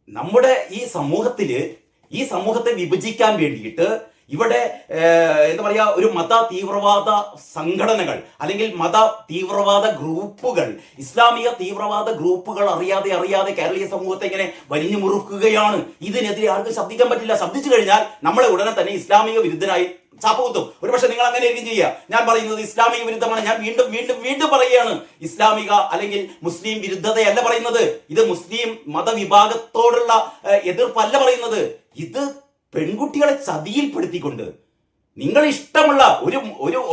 നമ്മുടെ ഈ സമൂഹത്തെ വിഭജിക്കാൻ വേണ്ടിയിട്ട് ഇവിടെ എന്താ പറയാ, ഒരു മത തീവ്രവാദ സംഘടനകൾ അല്ലെങ്കിൽ മത തീവ്രവാദ ഗ്രൂപ്പുകൾ, ഇസ്ലാമിക തീവ്രവാദ ഗ്രൂപ്പുകൾ അറിയാതെ കേരളീയ സമൂഹത്തെ ഇങ്ങനെ വലിഞ്ഞു മുറുക്കുകയാണ്. ഇതിനെതിരെ ആർക്കും ശബ്ദിക്കാൻ പറ്റില്ല. ശബ്ദിച്ചു കഴിഞ്ഞാൽ നമ്മളെ ഉടനെ തന്നെ ഇസ്ലാമിക വിരുദ്ധനായി ചാപ്പുകുത്തും. ഒരുപക്ഷെ നിങ്ങൾ അങ്ങനെ ആയിരിക്കും ചെയ്യുക. ഞാൻ പറയുന്നത് ഇസ്ലാമിക വിരുദ്ധമാണ്. ഞാൻ വീണ്ടും വീണ്ടും വീണ്ടും പറയുകയാണ്, ഇസ്ലാമിക അല്ലെങ്കിൽ മുസ്ലിം വിരുദ്ധതയല്ല പറയുന്നത്. ഇത് മുസ്ലിം മതവിഭാഗത്തോടുള്ള എതിർപ്പല്ല പറയുന്നത്. ഇത് പെൺകുട്ടികളെ ചതിയിൽപ്പെടുത്തിക്കൊണ്ട് നിങ്ങൾ ഇഷ്ടമുള്ള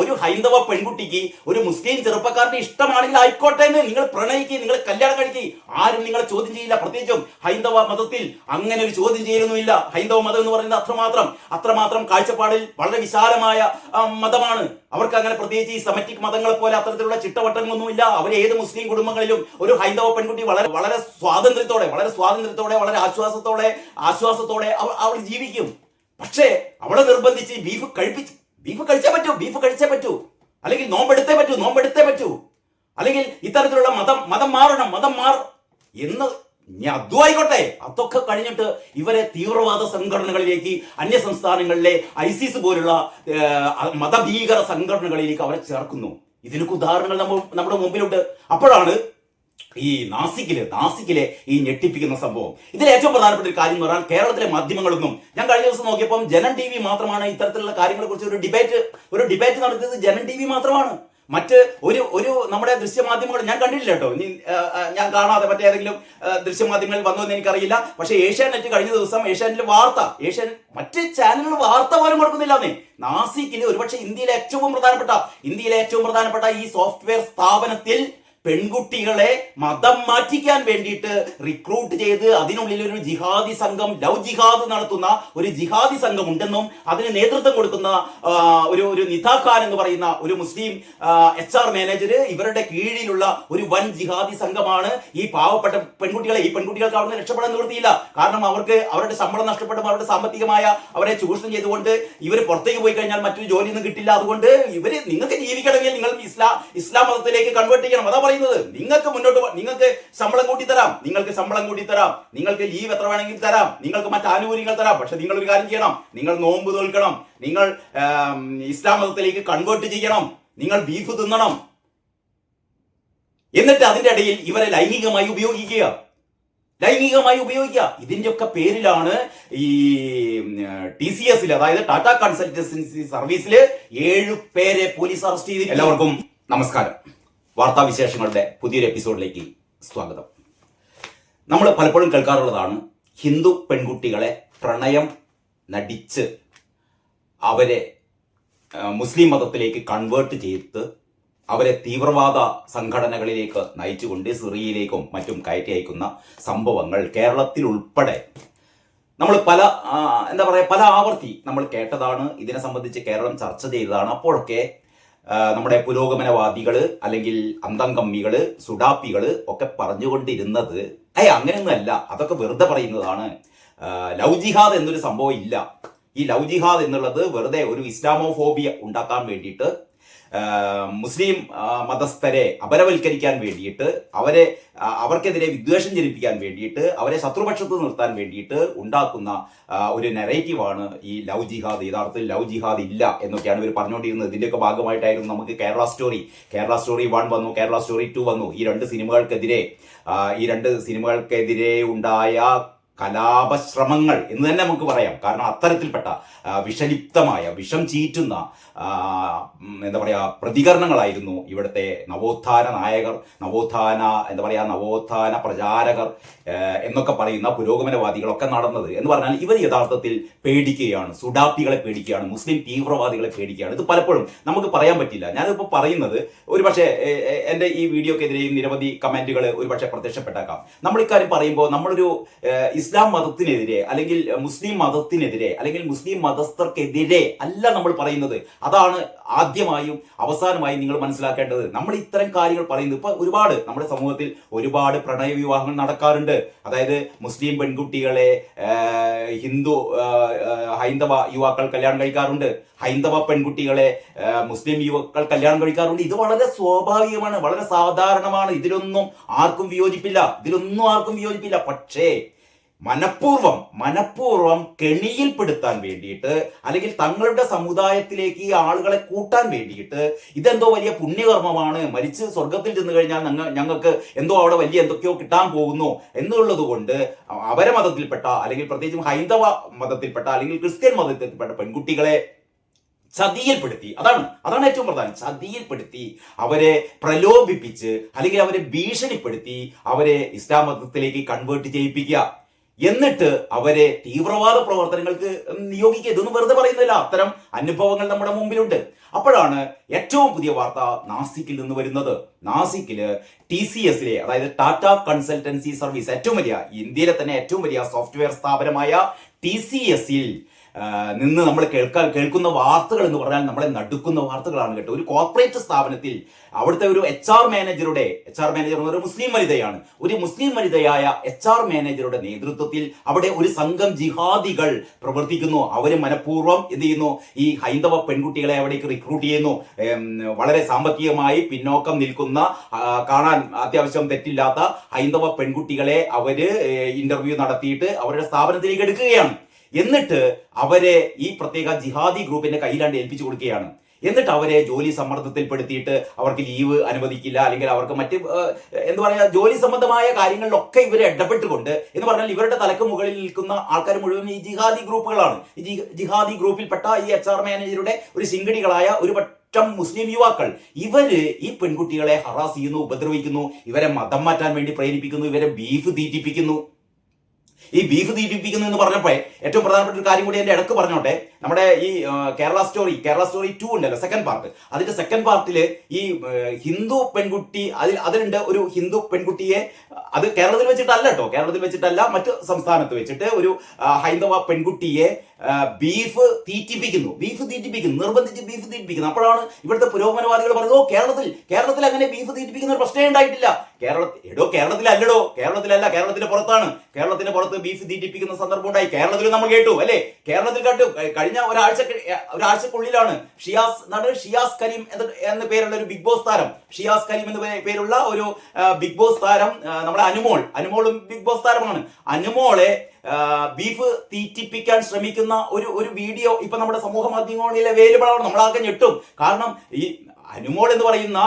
ഒരു ഹൈന്ദവ പെൺകുട്ടിക്ക് ഒരു മുസ്ലിം ചെറുപ്പക്കാരന് ഇഷ്ടമാണെങ്കിൽ ആയിക്കോട്ടെ എന്ന് നിങ്ങൾ പ്രണയിക്കുക, നിങ്ങൾ കല്യാണം കഴിക്കുക. ആരും നിങ്ങളെ ചോദ്യം ചെയ്യില്ല. പ്രത്യേകിച്ചും ഹൈന്ദവ മതത്തിൽ അങ്ങനെ ഒരു ചോദ്യം ചെയ്യലൊന്നുമില്ല. ഹൈന്ദവ മതം എന്ന് പറയുന്നത് അത്രമാത്രം കാഴ്ചപ്പാടിൽ വളരെ വിശാലമായ മതമാണ്. അവർക്ക് അങ്ങനെ പ്രത്യേകിച്ച് ഈ സെമറ്റിക് മതങ്ങളെ പോലെ അത്തരത്തിലുള്ള ചിട്ടവട്ടങ്ങളൊന്നുമില്ല. അവർ ഏത് മുസ്ലിം കുടുംബങ്ങളിലും ഒരു ഹൈന്ദവ പെൺകുട്ടി വളരെ സ്വാതന്ത്ര്യത്തോടെ വളരെ ആശ്വാസത്തോടെ അവൾ ജീവിക്കും. പക്ഷേ അവളെ നിർബന്ധിച്ച് ബീഫ് കഴിച്ചേ പറ്റൂ, അല്ലെങ്കിൽ നോമ്പെടുത്തേ പറ്റൂ, അല്ലെങ്കിൽ ഇത്തരത്തിലുള്ള മതം മാറണം എന്ന് അതുമായിക്കോട്ടെ. അതൊക്കെ കഴിഞ്ഞിട്ട് ഇവരെ തീവ്രവാദ സംഘടനകളിലേക്ക്, അന്യ സംസ്ഥാനങ്ങളിലെ ISIS പോലുള്ള മതഭീകര സംഘടനകളിലേക്ക് അവരെ ചേർക്കുന്നു. ഇതിനൊക്കെ ഉദാഹരണങ്ങൾ നമ്മുടെ മുമ്പിലുണ്ട്. അപ്പോഴാണ് ഈ നാസിക്കിലെ ഈ ഞെട്ടിപ്പിക്കുന്ന സംഭവം. ഇതിൽ ഏറ്റവും പ്രധാനപ്പെട്ട ഒരു കാര്യം എന്ന് പറഞ്ഞാൽ, കേരളത്തിലെ മാധ്യമങ്ങളൊന്നും, ഞാൻ കഴിഞ്ഞ ദിവസം നോക്കിയപ്പം ജനം TV മാത്രമാണ് ഇത്തരത്തിലുള്ള കാര്യങ്ങളെ കുറിച്ച് ഒരു ഡിബേറ്റ് നടത്തിയത്. ജനം TV മാത്രമാണ്. മറ്റ് ഒരു നമ്മുടെ ദൃശ്യമാധ്യമങ്ങൾ ഞാൻ കണ്ടിട്ടില്ല കേട്ടോ. ഞാൻ കാണാതെ മറ്റേതെങ്കിലും ദൃശ്യമാധ്യമങ്ങളിൽ വന്നോ എന്ന് എനിക്കറിയില്ല. പക്ഷേ ഏഷ്യാനെറ്റ് കഴിഞ്ഞ ദിവസം മറ്റ് ചാനലുകൾ വാർത്ത പോലും കൊടുക്കുന്നില്ലാന്നേ. നാസിക്കില് ഒരുപക്ഷെ ഇന്ത്യയിലെ ഏറ്റവും പ്രധാനപ്പെട്ട ഈ സോഫ്റ്റ്വെയർ സ്ഥാപനത്തിൽ പെൺകുട്ടികളെ മതം മാറ്റിക്കാൻ വേണ്ടിയിട്ട് റിക്രൂട്ട് ചെയ്ത് അതിനുള്ളിൽ ഒരു ജിഹാദി സംഘം, ലവ് ജിഹാദ് നടത്തുന്ന ഒരു ജിഹാദി സംഘം ഉണ്ടെന്നും അതിന് നേതൃത്വം കൊടുക്കുന്ന ഒരു നിതാ ഖാൻ എന്ന് പറയുന്ന ഒരു മുസ്ലിം HR മാനേജർ, ഇവരുടെ കീഴിലുള്ള ഒരു വൻ ജിഹാദി സംഘമാണ് ഈ പാവപ്പെട്ട പെൺകുട്ടികൾക്ക് അവിടെ നിന്ന് രക്ഷപ്പെടാൻ നിവൃത്തിയില്ല. കാരണം അവർക്ക് അവരുടെ ശമ്പളം നഷ്ടപ്പെടും, അവരുടെ സാമ്പത്തികമായ അവരെ ചൂഷണം ചെയ്തുകൊണ്ട് ഇവർ പുറത്തേക്ക് പോയി കഴിഞ്ഞാൽ മറ്റൊരു ജോലിയൊന്നും കിട്ടില്ല. അതുകൊണ്ട് നിങ്ങൾക്ക് ജീവിക്കണമെങ്കിൽ നിങ്ങൾ ഇസ്ലാം മതത്തിലേക്ക് കൺവേർട്ട് ചെയ്യണം. അതാ പറയുന്നത്. നിങ്ങൾക്ക് ശമ്പളം കൂട്ടി തരാം, നിങ്ങൾക്ക് ലീവ് എത്ര വേണമെങ്കിൽ തരാം, നിങ്ങൾക്ക് മറ്റ് ആനുകൂല്യങ്ങൾ തരാം. പക്ഷെ നിങ്ങൾ ഒരു കാര്യം ചെയ്യണം, നിങ്ങൾ നോമ്പ് തോൽക്കണം, നിങ്ങൾ ഇസ്ലാം മതത്തിലേക്ക് കൺവേർട്ട് ചെയ്യണം, നിങ്ങൾ ബീഫ് തിന്നണം. എന്നിട്ട് അതിന്റെ ഇടയിൽ ഇവരെ ലൈംഗികമായി ഉപയോഗിക്കുക. ഇതിന്റെയൊക്കെ പേരിലാണ് ഈ TCS, അതായത് ടാറ്റ കൺസൾട്ടൻസി സർവീസിൽ 7 പേരെ പോലീസ് അറസ്റ്റ് ചെയ്തു. എല്ലാവർക്കും നമസ്കാരം. വാർത്താവിശേഷങ്ങളുടെ പുതിയൊരു എപ്പിസോഡിലേക്ക് സ്വാഗതം. നമ്മൾ പലപ്പോഴും കേൾക്കാറുള്ളതാണ്, ഹിന്ദു പെൺകുട്ടികളെ പ്രണയം നടിച്ച് അവരെ മുസ്ലിം മതത്തിലേക്ക് കൺവേർട്ട് ചെയ്ത് അവരെ തീവ്രവാദ സംഘടനകളിലേക്ക് നയിച്ചുകൊണ്ട് സിറിയയിലേക്കും മറ്റും കയറ്റി അയക്കുന്ന സംഭവങ്ങൾ കേരളത്തിൽ ഉൾപ്പെടെ നമ്മൾ പല ആവർത്തി നമ്മൾ കേട്ടതാണ്. ഇതിനെ സംബന്ധിച്ച് കേരളം ചർച്ച ചെയ്തതാണ്. അപ്പോഴൊക്കെ നമ്മുടെ പുരോഗമനവാദികള് അല്ലെങ്കിൽ അന്തംകമ്മികള്, സുഡാപ്പികള് ഒക്കെ പറഞ്ഞുകൊണ്ടിരുന്നത് അങ്ങനെയൊന്നുമല്ല, അതൊക്കെ വെറുതെ പറയുന്നതാണ്. ലവ് ജിഹാദ് എന്നൊരു സംഭവം ഇല്ല. ഈ ലവ് ജിഹാദ് എന്നുള്ളത് വെറുതെ ഒരു ഇസ്ലാമോഫോബിയ ഉണ്ടാക്കാൻ വേണ്ടിയിട്ട്, മുസ്ലിം മതസ്ഥരെ അപരവൽക്കരിക്കാൻ വേണ്ടിയിട്ട്, അവർക്കെതിരെ വിദ്വേഷം ജനിപ്പിക്കാൻ വേണ്ടിയിട്ട്, അവരെ ശത്രുപക്ഷത്ത് നിർത്താൻ വേണ്ടിയിട്ട് ഉണ്ടാക്കുന്ന ഒരു നെറേറ്റീവാണ് ഈ ലവ് ജിഹാദ്. യഥാർത്ഥത്തിൽ ലവ് ജിഹാദ് ഇല്ല എന്നൊക്കെയാണ് ഇവർ പറഞ്ഞുകൊണ്ടിരുന്നത്. ഇതിൻ്റെയൊക്കെ ഭാഗമായിട്ടായിരുന്നു നമുക്ക് കേരള സ്റ്റോറി 1 വന്നു, കേരള സ്റ്റോറി 2 വന്നു. ഈ രണ്ട് സിനിമകൾക്കെതിരെ ഉണ്ടായ കലാപശ്രമങ്ങൾ എന്ന് തന്നെ നമുക്ക് പറയാം. കാരണം അത്തരത്തിൽപ്പെട്ട വിഷലിപ്തമായ, വിഷം ചീറ്റുന്ന പ്രതികരണങ്ങളായിരുന്നു ഇവിടുത്തെ നവോത്ഥാന നായകർ, നവോത്ഥാന പ്രചാരകർ എന്നൊക്കെ പറയുന്ന പുരോഗമനവാദികളൊക്കെ നടന്നത്. എന്ന് പറഞ്ഞാൽ ഇവർ യഥാർത്ഥത്തിൽ പേടിക്കുകയാണ്, സുഡാപ്പികളെ പേടിക്കുകയാണ്, മുസ്ലിം തീവ്രവാദികളെ പേടിക്കുകയാണ്. ഇത് പലപ്പോഴും നമുക്ക് പറയാൻ പറ്റില്ല. ഞാനിപ്പോൾ പറയുന്നത് ഒരുപക്ഷെ എൻ്റെ ഈ വീഡിയോക്കെതിരെയും നിരവധി കമൻറ്റുകൾ ഒരുപക്ഷെ പ്രത്യക്ഷപ്പെട്ടേക്കാം. നമ്മൾ ഇക്കാര്യം പറയുമ്പോൾ നമ്മളൊരു ഇസ്ലാം മതത്തിനെതിരെ അല്ലെങ്കിൽ മുസ്ലിം മതത്തിനെതിരെ അല്ലെങ്കിൽ മുസ്ലിം മതസ്ഥർക്കെതിരെ അല്ല നമ്മൾ പറയുന്നത്. അതാണ് ആദ്യമായും അവസാനമായും നിങ്ങൾ മനസ്സിലാക്കേണ്ടത്. നമ്മൾ ഇത്തരം കാര്യങ്ങൾ പറയുന്നത് ഇപ്പൊ നമ്മുടെ സമൂഹത്തിൽ ഒരുപാട് പ്രണയ വിവാഹങ്ങൾ നടക്കാറുണ്ട്. അതായത് മുസ്ലിം പെൺകുട്ടികളെ ഹൈന്ദവ യുവാക്കൾ കല്യാണം കഴിക്കാറുണ്ട്, ഹൈന്ദവ പെൺകുട്ടികളെ മുസ്ലിം യുവാക്കൾ കല്യാണം കഴിക്കാറുണ്ട്. ഇത് വളരെ സ്വാഭാവികമാണ്, വളരെ സാധാരണമാണ്. ഇതിലൊന്നും ആർക്കും വിയോജിപ്പില്ല. പക്ഷേ മനഃപൂർവം കെണിയിൽപ്പെടുത്താൻ വേണ്ടിയിട്ട്, അല്ലെങ്കിൽ തങ്ങളുടെ സമുദായത്തിലേക്ക് ഈ ആളുകളെ കൂട്ടാൻ വേണ്ടിയിട്ട് ഇതെന്തോ വലിയ പുണ്യകർമ്മമാണ്, മരിച്ച് സ്വർഗത്തിൽ ചെന്ന് കഴിഞ്ഞാൽ ഞങ്ങൾക്ക് എന്തോ അവിടെ വലിയ എന്തൊക്കെയോ കിട്ടാൻ പോകുന്നു എന്നുള്ളത് കൊണ്ട് അവരെ മതത്തിൽപ്പെട്ട, അല്ലെങ്കിൽ പ്രത്യേകിച്ചും ഹൈന്ദവ മതത്തിൽപ്പെട്ട അല്ലെങ്കിൽ ക്രിസ്ത്യൻ മതത്തിൽപ്പെട്ട പെൺകുട്ടികളെ ചതിയിൽപ്പെടുത്തി, അതാണ് ഏറ്റവും പ്രധാനം. ചതിയിൽപ്പെടുത്തി അവരെ പ്രലോഭിപ്പിച്ച് അല്ലെങ്കിൽ അവരെ ഭീഷണിപ്പെടുത്തി അവരെ ഇസ്ലാം മതത്തിലേക്ക് കൺവേർട്ട് ചെയ്യിപ്പിക്കുക, എന്നിട്ട് അവരെ തീവ്രവാദ പ്രവർത്തനങ്ങൾക്ക് നിയോഗിക്കുക. ഇതൊന്നും വെറുതെ പറയുന്നില്ല, അത്തരം അനുഭവങ്ങൾ നമ്മുടെ മുമ്പിലുണ്ട്. അപ്പോഴാണ് ഏറ്റവും പുതിയ വാർത്ത നാസിക്കിൽ നിന്ന് വരുന്നത്. നാസിക്കില് TCSലെ, അതായത് ടാറ്റ കൺസൾട്ടൻസി സർവീസ്, ഏറ്റവും വലിയ ഇന്ത്യയിലെ തന്നെ ഏറ്റവും വലിയ സോഫ്റ്റ്വെയർ സ്ഥാപനമായ TCSൽ നിന്ന് നമ്മൾ കേൾക്കുന്ന വാർത്തകൾ എന്ന് പറഞ്ഞാൽ നമ്മളെ നടുക്കുന്ന വാർത്തകളാണ് കേട്ടോ. ഒരു കോർപ്പറേറ്റ് സ്ഥാപനത്തിൽ അവിടുത്തെ ഒരു HR മാനേജർ ഒരു മുസ്ലിം വനിതയാണ്. ഒരു മുസ്ലിം വനിതയായ HR മാനേജറുടെ നേതൃത്വത്തിൽ അവിടെ ഒരു സംഘം ജിഹാദികൾ പ്രവർത്തിക്കുന്നു. അവര് മനഃപൂർവ്വം എന്ത് ചെയ്യുന്നു, ഈ ഹൈന്ദവ പെൺകുട്ടികളെ അവിടേക്ക് റിക്രൂട്ട് ചെയ്യുന്നു. വളരെ സാമ്പത്തികമായി പിന്നോക്കം നിൽക്കുന്ന, കാണാൻ അത്യാവശ്യം തെറ്റില്ലാത്ത ഹൈന്ദവ പെൺകുട്ടികളെ അവര് ഇന്റർവ്യൂ നടത്തിയിട്ട് അവരുടെ സ്ഥാപനത്തിലേക്ക് എടുക്കുകയാണ്. എന്നിട്ട് അവരെ ഈ പ്രത്യേക ജിഹാദി ഗ്രൂപ്പിന്റെ കയ്യിലാണ്ട് ഏൽപ്പിച്ചു കൊടുക്കുകയാണ്. എന്നിട്ട് അവരെ ജോലി സമ്മർദ്ദത്തിൽപ്പെടുത്തിയിട്ട് അവർക്ക് ലീവ് അനുവദിക്കില്ല, അല്ലെങ്കിൽ അവർക്ക് മറ്റ് എന്താ പറയുക, ജോലി സംബന്ധമായ കാര്യങ്ങളിലൊക്കെ ഇവരെ ഇടപെട്ടുകൊണ്ട്, എന്ന് പറഞ്ഞാൽ ഇവരുടെ തലക്ക് മുകളിൽ നിൽക്കുന്ന ആൾക്കാർ മുഴുവൻ ഈ ജിഹാദി ഗ്രൂപ്പുകളാണ്. ഈ ജിഹാദി ഗ്രൂപ്പിൽപ്പെട്ട ഈ HR മാനേജറുടെ ഒരു ശിങ്കടികളായ ഒരു മുസ്ലിം യുവാക്കൾ, ഇവര് ഈ പെൺകുട്ടികളെ ഹറാസ് ചെയ്യുന്നു, ഉപദ്രവിക്കുന്നു, ഇവരെ മതം മാറ്റാൻ വേണ്ടി പ്രേരിപ്പിക്കുന്നു, ഇവരെ ബീഫ് തീറ്റിപ്പിക്കുന്നു. ഈ ബീഫ് തീറ്റിപ്പിക്കുന്നു എന്ന് പറഞ്ഞപ്പോൾ ഏറ്റവും പ്രധാനപ്പെട്ട ഒരു കാര്യം കൂടി എന്റെ ഇടക്ക് പറഞ്ഞോട്ടെ. നമ്മുടെ ഈ കേരള സ്റ്റോറി 2 ഉണ്ടല്ലോ, സെക്കൻഡ് പാർട്ട്. അതിന്റെ സെക്കൻഡ് പാർട്ടില് ഈ ഹിന്ദു പെൺകുട്ടി, അതിലുണ്ട് ഒരു ഹിന്ദു പെൺകുട്ടിയെ, അത് കേരളത്തിൽ വെച്ചിട്ടല്ല കേട്ടോ, കേരളത്തിൽ വെച്ചിട്ടല്ല, മറ്റു സംസ്ഥാനത്ത് വെച്ചിട്ട് ഒരു ഹൈന്ദവ പെൺകുട്ടിയെ ബീഫ് തീറ്റിപ്പിക്കുന്നു, നിർബന്ധിച്ച് ബീഫ് തീറ്റിപ്പിക്കുന്നു. അപ്പോഴാണ് ഇവിടുത്തെ പുരോഗമനവാദികൾ പറയുന്നത്, ഓ കേരളത്തിൽ അങ്ങനെ ബീഫ് തീറ്റിപ്പിക്കുന്ന ഒരു പ്രശ്നമേ ഉണ്ടായിട്ടില്ല. കേരളത്തിലല്ലടോ, കേരളത്തിന്റെ പുറത്താണ്. കേരളത്തിന്റെ പുറത്ത് ബീഫ് തീറ്റിപ്പിക്കുന്ന സന്ദർഭം ഉണ്ടായി. കേരളത്തിൽ നമ്മൾ കേട്ടു അല്ലെ, കേരളത്തിൽ കേട്ടു. കഴിഞ്ഞ ഒരാഴ്ചക്കുള്ളിലാണ് ഷിയാസ് കരീം എന്ന പേരുള്ള ഒരു ബിഗ് ബോസ് താരം, ഷിയാസ് കരീം എന്ന പേരുള്ള ഒരു ബിഗ് ബോസ് താരം, നമ്മുടെ അനുമോളും ബിഗ് ബോസ് താരമാണ്. അനുമോളെ ബീഫ് തീറ്റിപ്പിക്കാൻ ശ്രമിക്കുന്ന ഒരു വീഡിയോ ഇപ്പൊ നമ്മുടെ സമൂഹ മാധ്യമങ്ങളിൽ അവൈലബിൾ ആണ്. നമ്മളാകെ ഞെട്ടും. കാരണം ഈ അനുമോൾ എന്ന് പറയുന്ന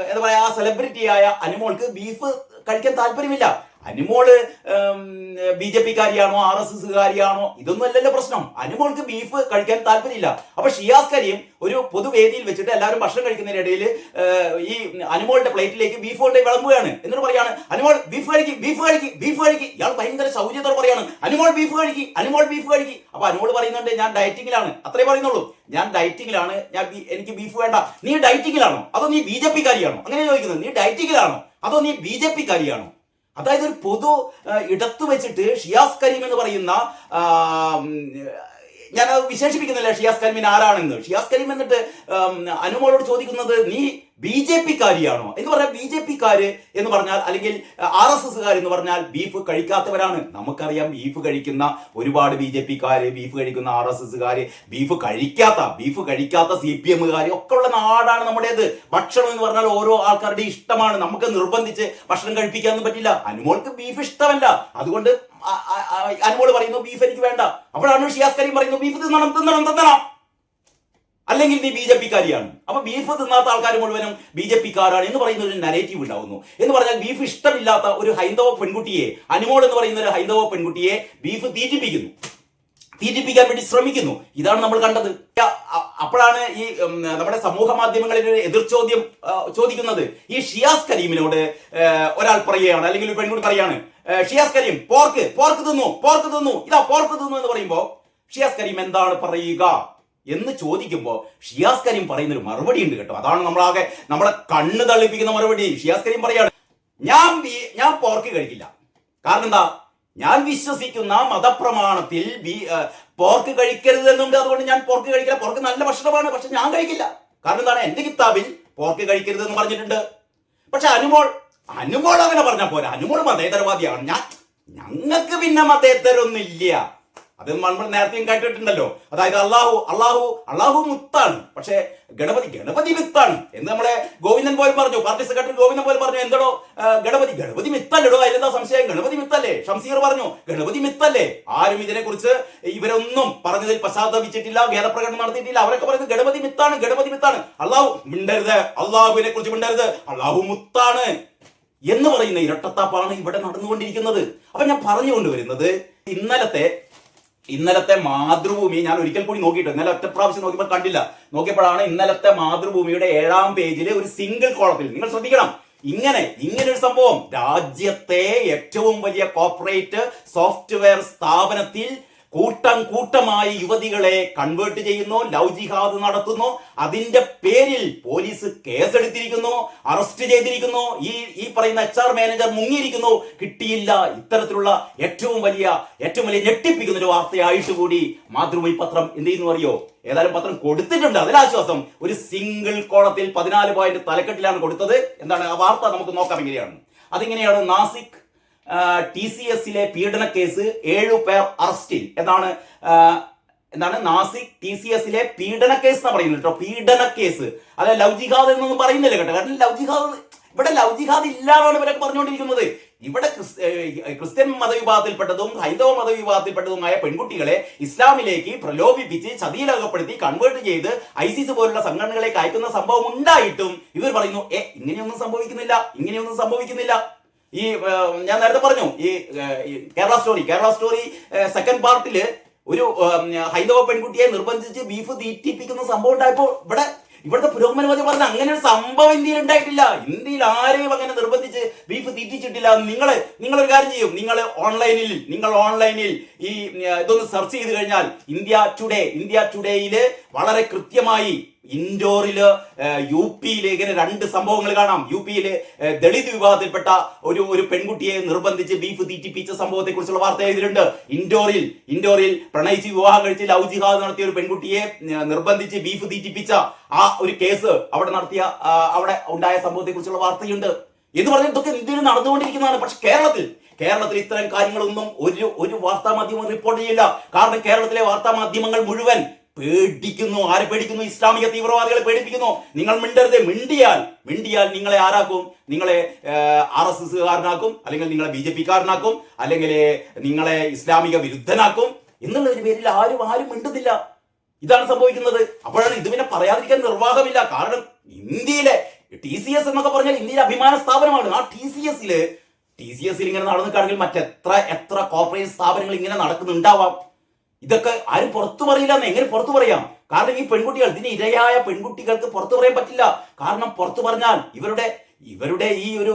എന്താ പറയാ, ആ സെലിബ്രിറ്റിയായ അനുമോൾക്ക് ബീഫ് കഴിക്കാൻ താല്പര്യമില്ല. അനുമോള് BJP കാരിയാണോ RSS കാരിയാണോ, ഇതൊന്നും അല്ലല്ലോ പ്രശ്നം. അനുമോൾക്ക് ബീഫ് കഴിക്കാൻ താല്പര്യമില്ല. അപ്പൊ ഷിയാസ് കരീം ഒരു പൊതുവേദിയിൽ വെച്ചിട്ട് എല്ലാവരും ഭക്ഷണം കഴിക്കുന്നതിനിടയിൽ ഈ അനുമോളുടെ പ്ലേറ്റിലേക്ക് ബീഫ് കൊണ്ട് വിളമ്പുകയാണ്. എന്നിട്ട് പറയാണ്, അനുമോൾ ബീഫ് കഴിക്ക്. ഇയാൾ ഭയങ്കര ശൗര്യത്തോടെ പറയാണ്, അനുമോൾ ബീഫ് കഴിക്ക്. അപ്പൊ അനുമോൾ പറയുന്നുണ്ട്, ഞാൻ ഡയറ്റിങ്ങിലാണ്, അത്രേ പറയുന്നുള്ളൂ. ഞാൻ ഡയറ്റിങ്ങിലാണ്, എനിക്ക് ബീഫ് വേണ്ട. നീ ഡയറ്റിങ്ങിലാണോ അതോ നീ BJP കാരിയാണോ? അങ്ങനെ ചോദിക്കുന്നത്. നീ ഡയറ്റിങ്ങിലാണോ അതോ നീ BJP കാരിയാണോ? അതായത് ഒരു പൊതു ഇടത്ത് വെച്ചിട്ട് ഷിയാസ് കരീം എന്ന് പറയുന്ന, ഞാനത് വിശേഷിപ്പിക്കുന്നില്ല ഷിയാസ് കരീമിന് ആരാണെന്ന്. ഷിയാസ് കരീം എന്നിട്ട് അനുമോളോട് ചോദിക്കുന്നത്, നീ BJP കാരിയാണോ എന്ന് പറഞ്ഞാൽ, BJP കാര് എന്ന് പറഞ്ഞാൽ, അല്ലെങ്കിൽ RSS കാർ എന്ന് പറഞ്ഞാൽ ബീഫ് കഴിക്കാത്തവരാണ്. നമുക്കറിയാം ബീഫ് കഴിക്കുന്ന ഒരുപാട് BJP കാര്, ബീഫ് കഴിക്കുന്ന RSS കാര്, ബീഫ് കഴിക്കാത്ത CPM കാര് ഒക്കെ ഉള്ള നാടാണ് നമ്മുടേത്. ഭക്ഷണം എന്ന് പറഞ്ഞാൽ ഓരോ ആൾക്കാരുടെ ഇഷ്ടമാണ്. നമുക്ക് നിർബന്ധിച്ച് ഭക്ഷണം കഴിപ്പിക്കാനൊന്നും പറ്റില്ല. അനുമോൾക്ക് ബീഫ് ഇഷ്ടമല്ല, അതുകൊണ്ട് അനുമോൾ പറയുന്നു ബീഫ് എനിക്ക് വേണ്ട. അപ്പോഴാണ് ഷിയാസ് കരീം പറയുന്നു, ബീഫ് തിന്നണം, അല്ലെങ്കിൽ നീ BJP കാരിയാണ്. അപ്പൊ ബീഫ് തിന്നാത്ത ആൾക്കാർ മുഴുവനും BJP കാരാണ് എന്ന് പറയുന്ന ഒരു നരേറ്റീവ് ഉണ്ടാവുന്നു. എന്ന് പറഞ്ഞാൽ ബീഫ് ഇഷ്ടമില്ലാത്ത ഒരു ഹൈന്ദവ പെൺകുട്ടിയെ, അനുമോൾ എന്ന് പറയുന്ന ഒരു ഹൈന്ദവ പെൺകുട്ടിയെ ബീഫ് തീറ്റിപ്പിക്കാൻ വേണ്ടി ശ്രമിക്കുന്നു. ഇതാണ് നമ്മൾ കണ്ടത്. അപ്പോഴാണ് ഈ നമ്മുടെ സമൂഹ മാധ്യമങ്ങളിൽ ഒരു എതിർ ചോദ്യം ചോദിക്കുന്നത്. ഈ ഷിയാസ് കരീമിനോട് ഒരാൾ പറയുകയാണ്, അല്ലെങ്കിൽ ഒരു പെൺകുട്ടി പറയാണ്, ഷിയാസ് കരീം പോർക്ക് തിന്നു എന്ന് പറയുമ്പോ ഷിയാസ് കരീം എന്താണ് പറയുക എന്ന് ചോദിക്കുമ്പോൾ ഷിയാസ് കരീം പറയുന്ന ഒരു മറുപടി ഉണ്ട് കേട്ടോ. അതാണ് നമ്മളെ കണ്ണ് തള്ളിപ്പിക്കുന്ന മറുപടി. ഷിയാസ് കരീം പറയാണ്, ഞാൻ പോർക്ക് കഴിക്കില്ല. കാരണം എന്താ, ഞാൻ വിശ്വസിക്കുന്ന മതപ്രമാണത്തിൽ പോർക്ക് കഴിക്കരുത് എന്നുണ്ട്. അതുകൊണ്ട് ഞാൻ പോർക്ക് കഴിക്കില്ല. പോർക്ക് നല്ല ഭക്ഷണമാണ്, പക്ഷെ ഞാൻ കഴിക്കില്ല. കാരണം എന്താണ്, എന്റെ കിതാബിൽ പോർക്ക് കഴിക്കരുത് എന്ന് പറഞ്ഞിട്ടുണ്ട്. പക്ഷെ അനുമോൾ അങ്ങനെ പറഞ്ഞാൽ പോരാ. അനുമോൾ മതേതരവാദിയാണ്. ഞങ്ങൾക്ക് പിന്നെ മതേതരൊന്നും ഇല്ല. അത് നമ്മൾ നേരത്തെയും കേട്ടിട്ടുണ്ടല്ലോ. അതായത് അള്ളാഹു മുത്താണ്, പക്ഷേ ഗണപതി മിത്താണ് എന്ന് നമ്മളെ ഗോവിന്ദൻ പോലും പറഞ്ഞു, പാർട്ടി സെക്രട്ടറി ഗോവിന്ദൻ പോലും പറഞ്ഞു. എന്തോ ഗണപതി മിത്തല്ലടോ, അതിലെന്താ സംശയം? ഗണപതി മിത്തല്ലേ? ഷംസീർ പറഞ്ഞു ഗണപതി മിത്തല്ലേ. ആരും ഇതിനെക്കുറിച്ച് ഇവരൊന്നും പറഞ്ഞതിൽ പശ്ചാത്തപിച്ചിട്ടില്ല, ഖേദപ്രകടനം നടത്തിയിട്ടില്ല. അവരൊക്കെ പറയുന്നത് ഗണപതി മിത്താണ്. അള്ളാഹു മിണ്ടരുത്, അള്ളാഹുവിനെ കുറിച്ച് മിണ്ടരുത്, അള്ളാഹു മുത്താണ് എന്ന് പറയുന്ന ഇരട്ടത്താപ്പാണ് ഇവിടെ നടന്നുകൊണ്ടിരിക്കുന്നത്. അപ്പൊ ഞാൻ പറഞ്ഞുകൊണ്ടുവരുന്നത്, ഇന്നലത്തെ മാതൃഭൂമി ഞാൻ ഒരിക്കൽ കൂടി നോക്കിയിട്ട്, ഇന്നലെ ഒറ്റ പ്രാവശ്യം നോക്കിയപ്പോൾ കണ്ടില്ല, നോക്കിയപ്പോഴാണ് ഇന്നലത്തെ മാതൃഭൂമിയുടെ 7-ാം പേജിലെ ഒരു സിംഗിൾ കോളത്തിൽ, നിങ്ങൾ ശ്രദ്ധിക്കണം, ഇങ്ങനെ ഒരു സംഭവം, രാജ്യത്തെ ഏറ്റവും വലിയ കോർപ്പറേറ്റ് സോഫ്റ്റ്വെയർ സ്ഥാപനത്തിൽ കൂട്ടമായി യുവതികളെ കൺവേർട്ട് ചെയ്യുന്നു, ലവ് ജിഹാദ് നടത്തുന്നു. അതിന്റെ പേരിൽ പോലീസ് കേസെടുത്തിരിക്കുന്നു, അറസ്റ്റ് ചെയ്തിരിക്കുന്നു. ഈ പറയുന്ന HR മാനേജർ മുങ്ങിയിരിക്കുന്നു, കിട്ടിയില്ല. ഇത്തരത്തിലുള്ള ഏറ്റവും വലിയ ഞെട്ടിപ്പിക്കുന്ന ഒരു വാർത്തയായിട്ട് കൂടി മാതൃഭൂമി പത്രം എന്ത് ചെയ്യുന്നു അറിയോ? ഏതായാലും പത്രം കൊടുത്തിട്ടുണ്ട്, അതിലാശ്വാസം. ഒരു സിംഗിൾ കോളത്തിൽ 14 പോയിന്റ് തലക്കെട്ടിലാണ് കൊടുത്തത്. എന്താണ് ആ വാർത്ത? നമുക്ക് നോക്കാം എങ്ങനെയാണ്. അതിങ്ങനെയാണ്: നാസിക് TCSലെ പീഡന കേസ് 7 പേർ അറസ്റ്റിൽ. എന്താണ് നാസിക് TCSലെ പീഡന കേസ് എന്നാ പറയുന്നത് കേട്ടോ. പീഡന കേസ്, അല്ല ലവ് ജിഹാദ് എന്നൊന്നും പറയുന്നില്ല കേട്ടോ. കാരണം ഇവിടെ ലവ് ജിഹാദ് ഇല്ലാതാണ് ഇവരൊക്കെ പറഞ്ഞുകൊണ്ടിരിക്കുന്നത്. ഇവിടെ ക്രിസ്ത്യൻ മതവിഭാഗത്തിൽപ്പെട്ടതും ഹൈന്ദവ മതവിഭാഗത്തിൽപ്പെട്ടതുമായ പെൺകുട്ടികളെ ഇസ്ലാമിലേക്ക് പ്രലോഭിപ്പിച്ച് ചതിയിലകപ്പെടുത്തി കൺവേർട്ട് ചെയ്ത് ISIS പോലുള്ള സംഘടനകളേക്ക് അയക്കുന്ന സംഭവം ഉണ്ടായിട്ടും ഇവർ പറയുന്നു ഇങ്ങനെയൊന്നും സംഭവിക്കുന്നില്ല. ഈ ഞാൻ നേരത്തെ പറഞ്ഞു, ഈ കേരള സ്റ്റോറി സെക്കൻഡ് പാർട്ടില് ഒരു ഹൈന്ദവ പെൺകുട്ടിയെ നിർബന്ധിച്ച് ബീഫ് തീറ്റിപ്പിക്കുന്ന സംഭവം ഉണ്ടായപ്പോൾ ഇവിടുത്തെ പുരോഗമനവാദി പറഞ്ഞ അങ്ങനെ ഒരു സംഭവം ഇന്ത്യയിൽ ഉണ്ടായിട്ടില്ല. ഇന്ത്യയിൽ ആരെയും അങ്ങനെ നിർബന്ധിച്ച് ബീഫ് തീറ്റിച്ചിട്ടില്ല. നിങ്ങളൊരു കാര്യം ചെയ്യും, നിങ്ങൾ ഓൺലൈനിൽ ഈ ഇതൊന്ന് സെർച്ച് ചെയ്ത് കഴിഞ്ഞാൽ ഇന്ത്യ ടുഡേയില് വളരെ കൃത്യമായി ഇൻഡോറില് UPയില് ഇങ്ങനെ 2 സംഭവങ്ങൾ കാണാം. UPയില് ദളിത് വിഭാഗത്തിൽപ്പെട്ട ഒരു പെൺകുട്ടിയെ നിർബന്ധിച്ച് ബീഫ് തീറ്റിപ്പിച്ച സംഭവത്തെ കുറിച്ചുള്ള വാർത്ത എഴുതിയിട്ടുണ്ട്. ഇൻഡോറിൽ പ്രണയിച്ച് വിവാഹം കഴിച്ച് ലവ് ജിഹാദ് നടത്തിയ ഒരു പെൺകുട്ടിയെ നിർബന്ധിച്ച് ബീഫ് തീറ്റിപ്പിച്ച ആ ഒരു കേസ് അവിടെ ഉണ്ടായ സംഭവത്തെ കുറിച്ചുള്ള വാർത്തയുണ്ട്. എന്ന് പറഞ്ഞാൽ ഇതൊക്കെ ഇന്ത്യയിൽ നടന്നുകൊണ്ടിരിക്കുന്നതാണ്. പക്ഷെ കേരളത്തിൽ ഇത്തരം കാര്യങ്ങളൊന്നും ഒരു വാർത്താ മാധ്യമം റിപ്പോർട്ട് ചെയ്യില്ല. കാരണം കേരളത്തിലെ വാർത്താ മാധ്യമങ്ങൾ മുഴുവൻ പേടിക്കുന്നു. ആരെ പേടിക്കുന്നു? ഇസ്ലാമിക തീവ്രവാദികളെ പേടിപ്പിക്കുന്നു. നിങ്ങൾ മിണ്ടരുത്. മിണ്ടിയാൽ നിങ്ങളെ ആരാക്കും? നിങ്ങളെ RSSകാരനാക്കും, അല്ലെങ്കിൽ നിങ്ങളെ BJPക്കാരനാക്കും, അല്ലെങ്കിൽ നിങ്ങളെ ഇസ്ലാമിക വിരുദ്ധനാക്കും എന്നുള്ളൊരു പേരിൽ ആരും മിണ്ടുന്നില്ല. ഇതാണ് സംഭവിക്കുന്നത്. അപ്പോഴാണ് ഇത് പിന്നെ പറയാതിരിക്കാൻ നിർവാഹമില്ല. കാരണം ഇന്ത്യയിലെ TCS എന്നൊക്കെ പറഞ്ഞാൽ ഇന്ത്യയിലെ അഭിമാന സ്ഥാപനമാണ്. ആ TCSൽ ഇങ്ങനെ നടന്നിട്ടാണെങ്കിൽ മറ്റെത്ര കോർപ്പറേറ്റ് സ്ഥാപനങ്ങൾ ഇങ്ങനെ നടക്കുന്നുണ്ടാവാം. ഇതൊക്കെ ആരും പുറത്തു പറയില്ല. എങ്ങനെ പുറത്തു പറയാം? കാരണം ഈ പെൺകുട്ടികൾ, ഇതിന് ഇരയായ പെൺകുട്ടികൾക്ക് പുറത്തു പറയാൻ പറ്റില്ല. കാരണം പുറത്തു പറഞ്ഞാൽ ഇവരുടെ ഈ ഒരു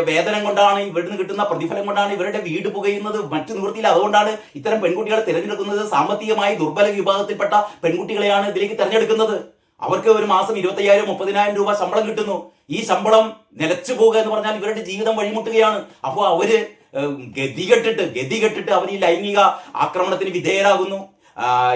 വേതനം കൊണ്ടാണ്, ഇവിടുന്ന് കിട്ടുന്ന പ്രതിഫലം കൊണ്ടാണ് ഇവരുടെ വീട് പുകയുന്നത്. മറ്റു നിവൃത്തിയില്ല. അതുകൊണ്ടാണ് ഇത്തരം പെൺകുട്ടികളെ തിരഞ്ഞെടുക്കുന്നത്. സാമ്പത്തികമായി ദുർബല വിഭാഗത്തിൽപ്പെട്ട പെൺകുട്ടികളെയാണ് ഇതിലേക്ക് തിരഞ്ഞെടുക്കുന്നത്. അവർക്ക് ഒരു മാസം 25,000-30,000 രൂപ ശമ്പളം കിട്ടുന്നു. ഈ ശമ്പളം നിലച്ചു പോകുക എന്ന് പറഞ്ഞാൽ ഇവരുടെ ജീവിതം വഴിമുട്ടുകയാണ്. അപ്പോൾ അവര് ഗതികെട്ടിട്ട് അവർ ഈ ലൈംഗിക ആക്രമണത്തിന് വിധേയരാകുന്നു.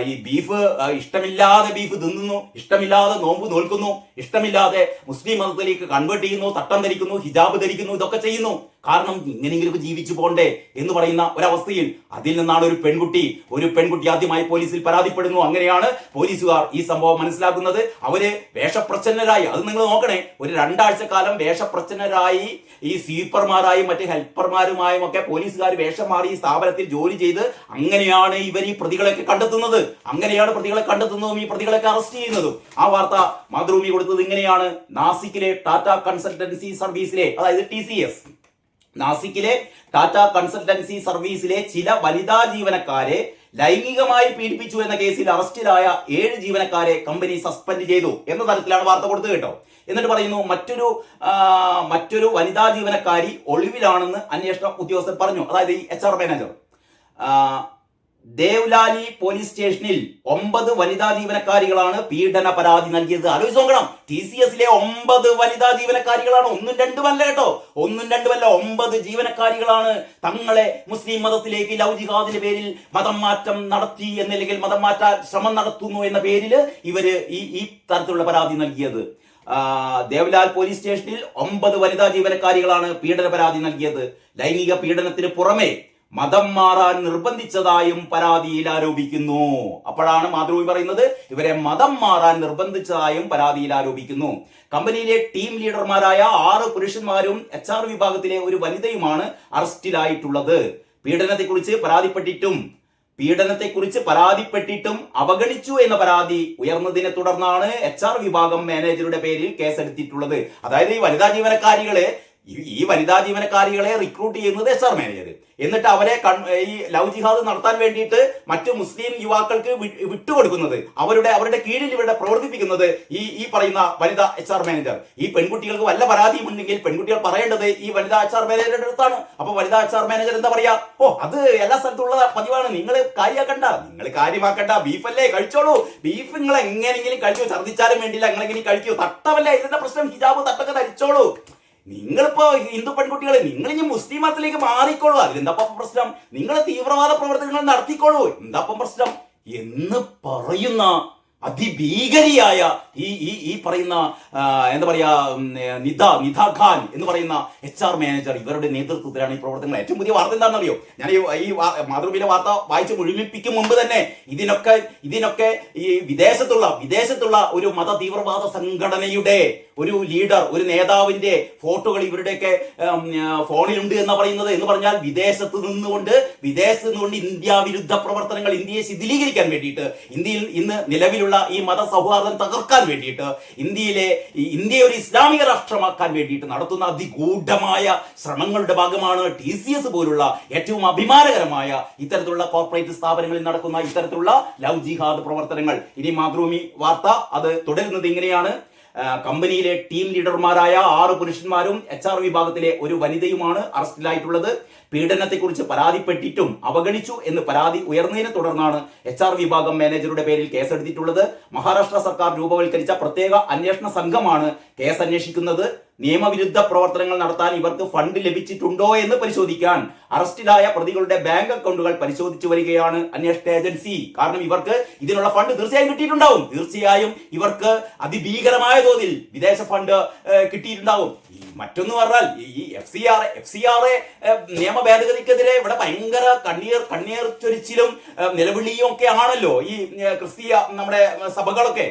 ഈ ബീഫ് ഇഷ്ടമില്ലാതെ ബീഫ് തിന്നുന്നു, ഇഷ്ടമില്ലാതെ നോമ്പ് നോൽക്കുന്നു, ഇഷ്ടമില്ലാതെ മുസ്ലിം മതത്തിലേക്ക് കൺവേർട്ട് ചെയ്യുന്നു, തട്ടം ധരിക്കുന്നു, ഹിജാബ് ധരിക്കുന്നു, ഇതൊക്കെ ചെയ്യുന്നു. കാരണം ഇങ്ങനെയെങ്കിലും ജീവിച്ചു പോണ്ടേ എന്ന് പറയുന്ന ഒരവസ്ഥയിൽ അതിൽ നിന്നാണ് ഒരു പെൺകുട്ടി ആദ്യമായി പോലീസിൽ പരാതിപ്പെടുന്നു. അങ്ങനെയാണ് പോലീസുകാർ ഈ സംഭവം മനസ്സിലാക്കുന്നത്. അവര് വേഷപ്രച്ഛന്നരായി, അത് നിങ്ങൾ നോക്കണേ, ഒരു 2 ആഴ്ചക്കാലം വേഷപ്രച്ഛന്നരായി ഈ സ്വീപ്പർമാരായും മറ്റ് ഹെൽപ്പർമാരുമായും ഒക്കെ പോലീസുകാർ വേഷം മാറി ഈ സ്ഥാപനത്തിൽ ജോലി ചെയ്ത് അങ്ങനെയാണ് ഇവർ ഈ പ്രതികളെയൊക്കെ കണ്ടെത്തുന്നതും ഈ പ്രതികളെയൊക്കെ അറസ്റ്റ് ചെയ്യുന്നതും. ആ വാർത്ത മാതൃഭൂമി കൊടുത്തത് ഇങ്ങനെയാണ്: നാസിക്കിലെ ടാറ്റ കൺസൾട്ടൻസി സർവീസിലെ, അതായത് TCS, നാസിക്കിലെ ടാറ്റ കൺസൾട്ടൻസി സർവീസിലെ ചില വനിതാ ജീവനക്കാരെ ലൈംഗികമായി പീഡിപ്പിച്ചു എന്ന കേസിൽ അറസ്റ്റിലായ 7 ജീവനക്കാരെ കമ്പനി സസ്പെൻഡ് ചെയ്തു എന്ന തരത്തിലാണ് വാർത്ത കൊടുത്തത് കേട്ടോ. എന്നിട്ട് പറയുന്നു, മറ്റൊരു വനിതാ ജീവനക്കാരി ഒളിവിലാണെന്ന് അന്വേഷണ ഉദ്യോഗസ്ഥർ പറഞ്ഞു. അതായത് ഈ HR മാനേജർ. ദേവ്ലാലി പോലീസ് സ്റ്റേഷനിൽ 9 വനിതാ ജീവനക്കാരികളാണ് പീഡന പരാതി നൽകിയത്. ആലോചിച്ച് നോക്കണം, TCSലെ 9 വനിതാ ജീവനക്കാരികളാണ്. 1ഉം 2ഉം അല്ല കേട്ടോ, 1ഉം 2ഉം അല്ല, 9 ജീവനക്കാരികളാണ് തങ്ങളെ മുസ്ലിം മതത്തിലേക്ക് ലവ് ജിഹാദിന്റെ പേരിൽ മതം മാറ്റം നടത്തി എന്നല്ലെങ്കിൽ മതം മാറ്റാൻ ശ്രമം നടത്തുന്നു എന്ന പേരിൽ ഇവര് ഈ തരത്തിലുള്ള പരാതി നൽകിയത്. ദേവ്ലാൽ പോലീസ് സ്റ്റേഷനിൽ 9 വനിതാ ജീവനക്കാരികളാണ് പീഡന പരാതി നൽകിയത്. ലൈംഗിക പീഡനത്തിന് പുറമെ മതം മാറാൻ നിർബന്ധിച്ചതായും പരാതിയിൽ ആരോപിക്കുന്നു. അപ്പോഴാണ് മാതൃഭൂമി പറയുന്നത് ഇവരെ മതം മാറാൻ നിർബന്ധിച്ചതായും പരാതിയിൽ ആരോപിക്കുന്നു. കമ്പനിയിലെ ടീം ലീഡർമാരായ 6 പുരുഷന്മാരും HR വിഭാഗത്തിലെ ഒരു വനിതയുമാണ് അറസ്റ്റിലായിട്ടുള്ളത്. പീഡനത്തെക്കുറിച്ച് പരാതിപ്പെട്ടിട്ടും അവഗണിച്ചു എന്ന പരാതി ഉയർന്നതിനെ തുടർന്നാണ് HR വിഭാഗം മാനേജറുടെ പേരിൽ കേസെടുത്തിട്ടുള്ളത്. അതായത് ഈ വനിതാ ജീവനക്കാരികളെ റിക്രൂട്ട് ചെയ്യുന്നത് HR മാനേജർ, എന്നിട്ട് അവരെ ഈ ലവ് ജിഹാദ് നടത്താൻ വേണ്ടിയിട്ട് മറ്റു മുസ്ലിം യുവാക്കൾക്ക് വിട്ടുകൊടുക്കുന്നത്, അവരുടെ കീഴിൽ ഇവിടെ പ്രവർത്തിപ്പിക്കുന്നത് ഈ പറയുന്ന വനിതാ HR മാനേജർ. ഈ പെൺകുട്ടികൾക്ക് വല്ല പരാതിയും ഉണ്ടെങ്കിൽ പെൺകുട്ടികൾ പറയേണ്ടത് ഈ വനിതാ HR മാനേജറുടെ അടുത്താണ്. അപ്പൊ വനിതാ HR മാനേജർ എന്താ പറയാ, അത് എല്ലാ സ്ഥലത്തുള്ള പതിവാണ്, നിങ്ങൾ കാര്യമാക്കണ്ട, ബീഫല്ലേ കഴിച്ചോളൂ, ബീഫ് നിങ്ങൾ എങ്ങനെയെങ്കിലും കഴിച്ചു, ഛർദ്ദിച്ചാലും വേണ്ടില്ല, നിങ്ങളെങ്കിലും കഴിക്കൂ, തട്ടമല്ലേ ഇതിന്റെ പ്രശ്നം, ഹിജാബ് തട്ടൊക്കെ ധരിച്ചോളൂ, നിങ്ങളിപ്പോ ഹിന്ദു പെൺകുട്ടികളെ നിങ്ങൾ ഇനി മുസ്ലിം മതത്തിലേക്ക് മാറിക്കോളൂ, അതിലെന്താപ്പം പ്രശ്നം, നിങ്ങൾ തീവ്രവാദ പ്രവർത്തനങ്ങൾ നടത്തിക്കോളൂ, എന്താപ്പം പ്രശ്നം എന്ന് പറയുന്ന അതിഭീകരിയായ ഈ പറയുന്ന എന്താ പറയാ നിധ ഖാൻ എന്ന് പറയുന്ന HR മാനേജർ, ഇവരുടെ നേതൃത്വത്തിലാണ് ഈ പ്രവർത്തനങ്ങൾ. ഏറ്റവും പുതിയ വാർത്ത എന്താണെന്നറിയോ? ഞാൻ ഈ മാതൃഭൂമിയിലെ വാർത്ത വായിച്ച് മുഴുമിപ്പിക്കും മുമ്പ് തന്നെ ഇതിനൊക്കെ ഈ വിദേശത്തുള്ള ഒരു മത തീവ്രവാദ സംഘടനയുടെ ഒരു ലീഡർ, ഒരു നേതാവിന്റെ ഫോട്ടോകൾ ഇവരുടെയൊക്കെ ഫോണിലുണ്ട് എന്ന് പറഞ്ഞാൽ വിദേശത്ത് നിന്നുകൊണ്ട് ഇന്ത്യ വിരുദ്ധ പ്രവർത്തനങ്ങൾ, ഇന്ത്യയെ ശിഥിലീകരിക്കാൻ വേണ്ടിയിട്ട്, ഇന്ത്യയിൽ ഇന്ന് നിലവിലുള്ള ഈ മത സൗഹാർദ്ദം തകർക്കാൻ വേണ്ടിയിട്ട്, ഇന്ത്യയെ ഒരു ഇസ്ലാമിക രാഷ്ട്രമാക്കാൻ വേണ്ടിയിട്ട് നടത്തുന്ന അതിഗൂഢമായ ശ്രമങ്ങളുടെ ഭാഗമാണ് TCS പോലുള്ള ഏറ്റവും അഭിമാനകരമായ ഇത്തരത്തിലുള്ള കോർപ്പറേറ്റ് സ്ഥാപനങ്ങളിൽ നടക്കുന്ന ഇത്തരത്തിലുള്ള ലവ് ജിഹാദ് പ്രവർത്തനങ്ങൾ. ഇനി മാതൃഭൂമി വാർത്ത അത് തുടരുന്നത് ഇങ്ങനെയാണ്: കമ്പനിയിലെ ടീം ലീഡർമാരായ 6 പുരുഷന്മാരും HR വിഭാഗത്തിലെ ഒരു വനിതയുമാണ് അറസ്റ്റിലായിട്ടുള്ളത്. പീഡനത്തെക്കുറിച്ച് പരാതിപ്പെട്ടിട്ടും അവഗണിച്ചു എന്ന് പരാതി ഉയർന്നതിനെ തുടർന്നാണ് HR വിഭാഗം മാനേജറുടെ പേരിൽ കേസെടുത്തിട്ടുള്ളത്. മഹാരാഷ്ട്ര സർക്കാർ രൂപവൽക്കരിച്ച പ്രത്യേക അന്വേഷണ സംഘമാണ് കേസ് അന്വേഷിക്കുന്നത്. നിയമവിരുദ്ധ പ്രവർത്തനങ്ങൾ നടത്താൻ ഇവർക്ക് ഫണ്ട് ലഭിച്ചിട്ടുണ്ടോ എന്ന് പരിശോധിക്കാൻ അറസ്റ്റിലായ പ്രതികളുടെ ബാങ്ക് അക്കൗണ്ടുകൾ പരിശോധിച്ചു വരികയാണ് അന്വേഷണ ഏജൻസി. കാരണം ഇവർക്ക് ഇതിനുള്ള ഫണ്ട് തീർച്ചയായും കിട്ടിയിട്ടുണ്ടാവും. തീർച്ചയായും ഇവർക്ക് അതിഭീകരമായ തോതിൽ വിദേശ ഫണ്ട് കിട്ടിയിട്ടുണ്ടാവും. മറ്റൊന്ന് പറഞ്ഞാൽ ഈ FCRA നിയമ ഭേദഗതിക്കെതിരെ ഇവിടെ ഭയങ്കര കണ്ണീർ ചൊരിച്ചിലും നിലവിളിയും ഒക്കെ ആണല്ലോ ഈ ക്രിസ്തീയ നമ്മുടെ സഭകളൊക്കെ.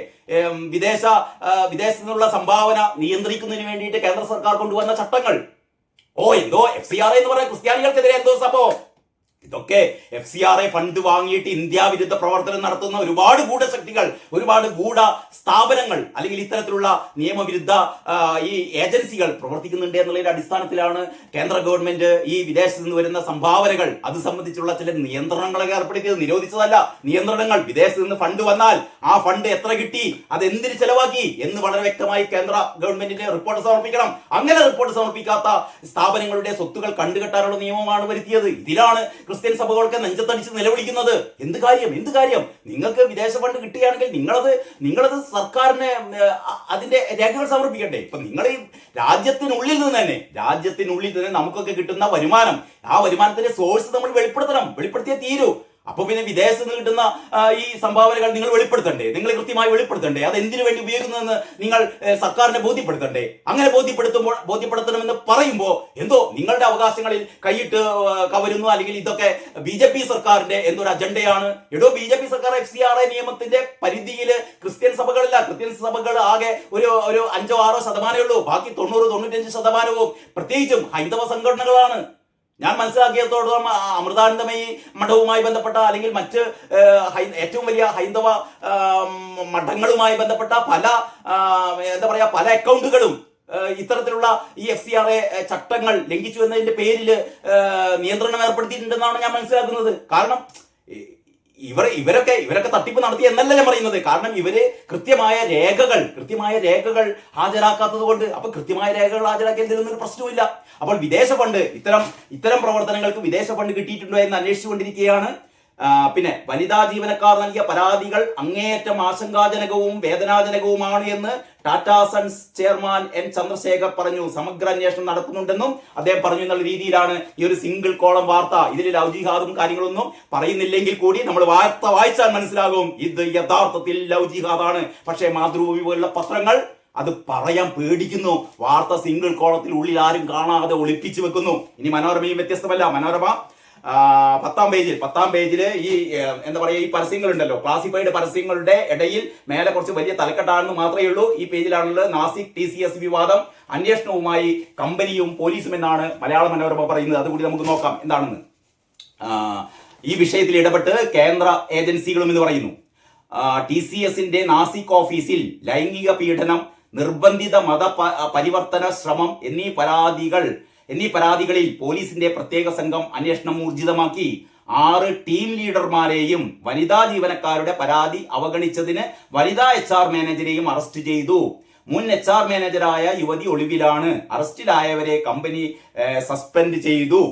വിദേശത്തു നിന്നുള്ള സംഭാവന നിയന്ത്രിക്കുന്നതിന് വേണ്ടിയിട്ട് കേന്ദ്ര സർക്കാർ കൊണ്ടുവന്ന ചട്ടങ്ങൾ, എന്തോ FCRA എന്ന് പറഞ്ഞ ക്രിസ്ത്യാനികൾക്കെതിരെ എന്തോ സംഭവം. ഇതൊക്കെ FCRA ഫണ്ട് വാങ്ങിയിട്ട് ഇന്ത്യ വിരുദ്ധ പ്രവർത്തനം നടത്തുന്ന ഒരുപാട് ഗൂഢശക്തികൾ, ഒരുപാട് ഗൂഢ സ്ഥാപനങ്ങൾ, അല്ലെങ്കിൽ ഇത്തരത്തിലുള്ള നിയമവിരുദ്ധ ഈ ഏജൻസികൾ പ്രവർത്തിക്കുന്നുണ്ട് എന്നുള്ളതിന്റെ അടിസ്ഥാനത്തിലാണ് കേന്ദ്ര ഗവൺമെന്റ് ഈ വിദേശത്ത് നിന്ന് വരുന്ന സംഭാവനകൾ അത് സംബന്ധിച്ചുള്ള ചില നിയന്ത്രണങ്ങളൊക്കെ ഏർപ്പെടുത്തിയത്. നിരോധിച്ചതല്ല, നിയന്ത്രണങ്ങൾ. വിദേശത്ത് നിന്ന് ഫണ്ട് വന്നാൽ ആ ഫണ്ട് എത്ര കിട്ടി, അത് എന്തിന് ചെലവാക്കി എന്ന് വളരെ വ്യക്തമായി കേന്ദ്ര ഗവൺമെന്റിന് റിപ്പോർട്ട് സമർപ്പിക്കണം. അങ്ങനെ റിപ്പോർട്ട് സമർപ്പിക്കാത്ത സ്ഥാപനങ്ങളുടെ സ്വത്തുകൾ കണ്ടുകെട്ടാനുള്ള നിയമമാണ് വരുത്തിയത്. ഇതിലാണ് ക്രിസ്ത്യൻ സഭകൾക്ക് നെഞ്ചത്തടിച്ച് നിലവിളിക്കുന്നത്. എന്ത് കാര്യം? നിങ്ങൾക്ക് വിദേശ ഫണ്ട് കിട്ടുകയാണെങ്കിൽ നിങ്ങളത് സർക്കാരിന് അതിന്റെ രേഖകൾ സമർപ്പിക്കട്ടെ. ഇപ്പൊ നിങ്ങൾ ഈ രാജ്യത്തിനുള്ളിൽ നിന്ന് തന്നെ നമുക്കൊക്കെ കിട്ടുന്ന വരുമാനം, ആ വരുമാനത്തിന്റെ സോഴ്സ് നമ്മൾ വെളിപ്പെടുത്തിയേ തീരൂ. അപ്പൊ പിന്നെ വിദേശത്ത് നിന്ന് കിട്ടുന്ന ഈ സംഭാവനകൾ നിങ്ങൾ കൃത്യമായി വെളിപ്പെടുത്തണ്ടേ? അത് എന്തിനു വേണ്ടി ഉപയോഗിക്കുന്നതെന്ന് നിങ്ങൾ സർക്കാരിനെ ബോധ്യപ്പെടുത്തണ്ടേ? അങ്ങനെ ബോധ്യപ്പെടുത്തണമെന്ന് പറയുമ്പോൾ എന്തോ നിങ്ങളുടെ അവകാശങ്ങളിൽ കൈയിട്ട് കവരുന്നു, അല്ലെങ്കിൽ ഇതൊക്കെ BJP സർക്കാരിന്റെ എന്തൊരു അജണ്ടയാണ്. BJP സർക്കാർ FCRA നിയമത്തിന്റെ പരിധിയിൽ ക്രിസ്ത്യൻ സഭകൾ ആകെ ഒരു 5-6% ഉള്ളൂ. ബാക്കി 90-95% പ്രത്യേകിച്ചും ഹൈന്ദവ സംഘടനകളാണ്. ഞാൻ മനസ്സിലാക്കിയതോടൊപ്പം അമൃതാനന്ദമയി മഠവുമായി ബന്ധപ്പെട്ട, അല്ലെങ്കിൽ മറ്റ് ഏറ്റവും വലിയ ഹൈന്ദവ മഠങ്ങളുമായി ബന്ധപ്പെട്ട പല അക്കൗണ്ടുകളും ഇത്തരത്തിലുള്ള ഈ FCRA ചട്ടങ്ങൾ ലംഘിച്ചു എന്നതിന്റെ പേരിൽ നിയന്ത്രണം ഏർപ്പെടുത്തിയിട്ടുണ്ടെന്നാണ് ഞാൻ മനസ്സിലാക്കുന്നത്. കാരണം ഇവരൊക്കെ തട്ടിപ്പ് നടത്തി എന്നല്ല ഞാൻ പറയുന്നത്. കാരണം ഇവര് കൃത്യമായ രേഖകൾ ഹാജരാക്കാത്തത് കൊണ്ട്. അപ്പൊ കൃത്യമായ രേഖകൾ ഹാജരാക്കിയതിലൊന്നും പ്രശ്നമില്ല. അപ്പോൾ വിദേശ ഫണ്ട്, ഇത്തരം പ്രവർത്തനങ്ങൾക്ക് വിദേശ ഫണ്ട് കിട്ടിയിട്ടുണ്ടോ എന്ന് അന്വേഷിച്ചുകൊണ്ടിരിക്കുകയാണ്. പിന്നെ വനിതാ ജീവനക്കാർ നൽകിയ പരാതികൾ അങ്ങേയറ്റം ആശങ്കാജനകവും വേദനാജനകവുമാണ് എന്ന് Tata Sons chairman N. Chandrashekhar പറഞ്ഞു. സമഗ്ര അന്വേഷണം നടത്തുന്നുണ്ടെന്നും അദ്ദേഹം പറഞ്ഞു എന്നുള്ള രീതിയിലാണ് ഈ ഒരു സിംഗിൾ കോളം വാർത്ത. ഇതിൽ ലവ് ജിഹാദും കാര്യങ്ങളൊന്നും പറയുന്നില്ലെങ്കിൽ കൂടി നമ്മൾ വാർത്ത വായിച്ചാൽ മനസ്സിലാകും ഇത് യഥാർത്ഥത്തിൽ ലവ് ജിഹാദാണ്. പക്ഷേ മാതൃഭൂമി പോലുള്ള പത്രങ്ങൾ അത് പറയാൻ പേടിക്കുന്നു. വാർത്ത സിംഗിൾ കോളത്തിൽ ഉള്ളിൽ ആരും കാണാതെ ഒളിപ്പിച്ചു വെക്കുന്നു. ഇനി മനോരമയും വ്യത്യസ്തമല്ല. മനോരമ 10ാം പേജിൽ ഈ എന്താ പറയുക, ഈ പരസ്യങ്ങളുണ്ടല്ലോ, ക്ലാസിഫൈഡ് പരസ്യങ്ങളുടെ ഇടയിൽ മേലെ കുറച്ച് വലിയ തലക്കെട്ടാണെന്ന് മാത്രമേ ഉള്ളൂ. ഈ പേജിലാണുള്ളത് നാസിക് TCS വിവാദം അന്വേഷണവുമായി കമ്പനിയും പോലീസും എന്നാണ് മലയാള മനോരമ പറയുന്നത്. അതുകൂടി നമുക്ക് നോക്കാം എന്താണെന്ന്. ഈ വിഷയത്തിൽ ഇടപെട്ട് കേന്ദ്ര ഏജൻസികളും എന്ന് പറയുന്നു. TCSന്റെ നാസിക് ഓഫീസിൽ ലൈംഗിക പീഡനം, നിർബന്ധിത മത പരിവർത്തന ശ്രമം എന്നീ പരാതികളിൽ പോലീസിന്റെ പ്രത്യേക സംഘം അന്വേഷണം ഊർജിതമാക്കി. 6 ടീം ലീഡർമാരെയും വനിതാ ജീവനക്കാരുടെ പരാതി അവഗണിച്ചതിന് വനിതാ HR മാനേജരെയും അറസ്റ്റ് ചെയ്തു. മുൻ HR മാനേജറായ യുവതി ഒളിവിലാണ്. അറസ്റ്റിലായവരെ കമ്പനി സസ്പെൻഡ് ചെയ്തു.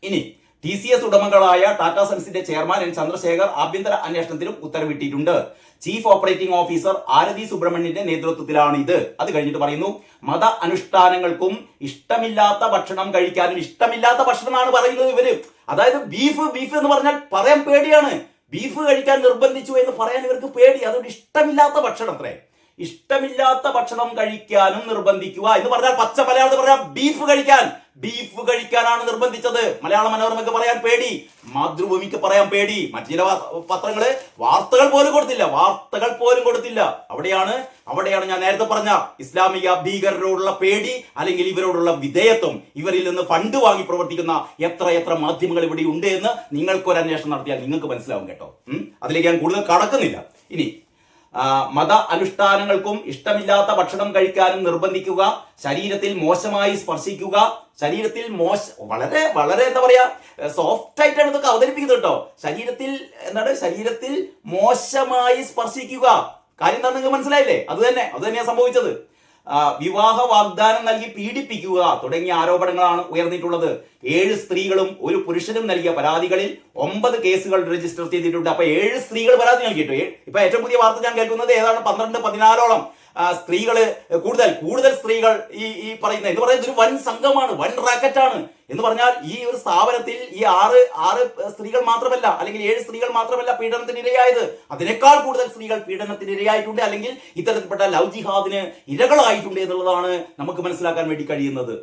ഇനി TCS ഉടമകളായ ടാറ്റാ സൺസിന്റെ ചെയർമാൻ N. ചന്ദ്രശേഖർ ആഭ്യന്തര അന്വേഷണത്തിനും ഉത്തരവിട്ടിട്ടുണ്ട്. ചീഫ് ഓപ്പറേറ്റിംഗ് ഓഫീസർ ആരതി സുബ്രഹ്മണ്യന്റെ നേതൃത്വത്തിലാണ് ഇത്. അത് കഴിഞ്ഞിട്ട് പറയുന്നു, മത അനുഷ്ഠാനങ്ങൾക്കും ഇഷ്ടമില്ലാത്ത ഭക്ഷണം കഴിക്കാനും. ഇഷ്ടമില്ലാത്ത ഭക്ഷണമാണ് പറയുന്നത് ഇവര്. അതായത് ബീഫ് എന്ന് പറഞ്ഞാൽ പറയാൻ പേടിയാണ്. ബീഫ് കഴിക്കാൻ നിർബന്ധിച്ചു എന്ന് പറയാൻ ഇവർക്ക് പേടി. അതുകൊണ്ട് ഇഷ്ടമില്ലാത്ത ഭക്ഷണം, അത്രേ, ഇഷ്ടമില്ലാത്ത ഭക്ഷണം കഴിക്കാനും നിർബന്ധിക്കുക എന്ന് പറഞ്ഞാൽ പച്ച മലയാളത്തിൽ പറഞ്ഞാൽ ബീഫ് കഴിക്കാനാണ് നിർബന്ധിച്ചത്. മലയാള മനോരമയ്ക്ക് പറയാൻ പേടി, മാതൃഭൂമിക്ക് പറയാൻ പേടി, മറ്റു ചില പത്രങ്ങള് വാർത്തകൾ പോലും കൊടുത്തില്ല. അവിടെയാണ് ഞാൻ നേരത്തെ പറഞ്ഞ ഇസ്ലാമിക ഭീകരരോടുള്ള പേടി, അല്ലെങ്കിൽ ഇവരോടുള്ള വിധേയത്വം. ഇവരിൽ നിന്ന് ഫണ്ട് വാങ്ങി പ്രവർത്തിക്കുന്ന എത്ര മാധ്യമങ്ങൾ ഇവിടെ ഉണ്ട് എന്ന് നിങ്ങൾക്കൊരു അന്വേഷണം നടത്തിയാൽ നിങ്ങൾക്ക് മനസ്സിലാവും കേട്ടോ. അതിലേക്ക് ഞാൻ കൂടുതൽ കടക്കുന്നില്ല. ഇനി മത അനുഷ്ഠാനങ്ങൾക്കും ഇഷ്ടമില്ലാത്ത ഭക്ഷണം കഴിക്കാനും നിർബന്ധിക്കുക, ശരീരത്തിൽ മോശമായി സ്പർശിക്കുക, വളരെ വളരെ എന്താ പറയാ, സോഫ്റ്റ് ആയിട്ടാണ് ഇതൊക്കെ അവതരിപ്പിക്കുന്നത് കേട്ടോ. ശരീരത്തിൽ മോശമായി സ്പർശിക്കുക. കാര്യം എന്താണെന്ന് നിങ്ങൾക്ക് മനസ്സിലായില്ലേ? അത് തന്നെയാണ് സംഭവിച്ചത്. വിവാഹ വാഗ്ദാനം നൽകി പീഡിപ്പിക്കുക തുടങ്ങിയ ആരോപണങ്ങളാണ് ഉയർന്നിട്ടുള്ളത്. 7 സ്ത്രീകളും 1 പുരുഷനും നൽകിയ പരാതികളിൽ 9 കേസുകൾ രജിസ്റ്റർ ചെയ്തിട്ടുണ്ട്. അപ്പൊ 7 സ്ത്രീകൾ പരാതി നൽകിയിട്ടു. ഇപ്പൊ ഏറ്റവും പുതിയ വാർത്ത ഞാൻ കേൾക്കുന്നത് ഏതാണ് 12-14ഓളം സ്ത്രീകള്, കൂടുതൽ സ്ത്രീകൾ ഈ പറയുന്ന എന്ന് പറയുന്നത് ഒരു വൻ സംഘമാണ്, വൻ റാക്കറ്റാണ്. എന്ന് പറഞ്ഞാൽ ഈ ഒരു സ്ഥാപനത്തിൽ ഈ 6 സ്ത്രീകൾ മാത്രമല്ല, അല്ലെങ്കിൽ 7 സ്ത്രീകൾ മാത്രമല്ല പീഡനത്തിന് ഇരയായത്. അതിനേക്കാൾ കൂടുതൽ സ്ത്രീകൾ പീഡനത്തിന് ഇരയായിട്ടുണ്ട്, അല്ലെങ്കിൽ ഇത്തരത്തിൽപ്പെട്ട ലവ് ജിഹാദിന് ഇരകളായിട്ടുണ്ട് എന്നുള്ളതാണ് നമുക്ക് മനസ്സിലാക്കാൻ വേണ്ടി കഴിയുന്നത്.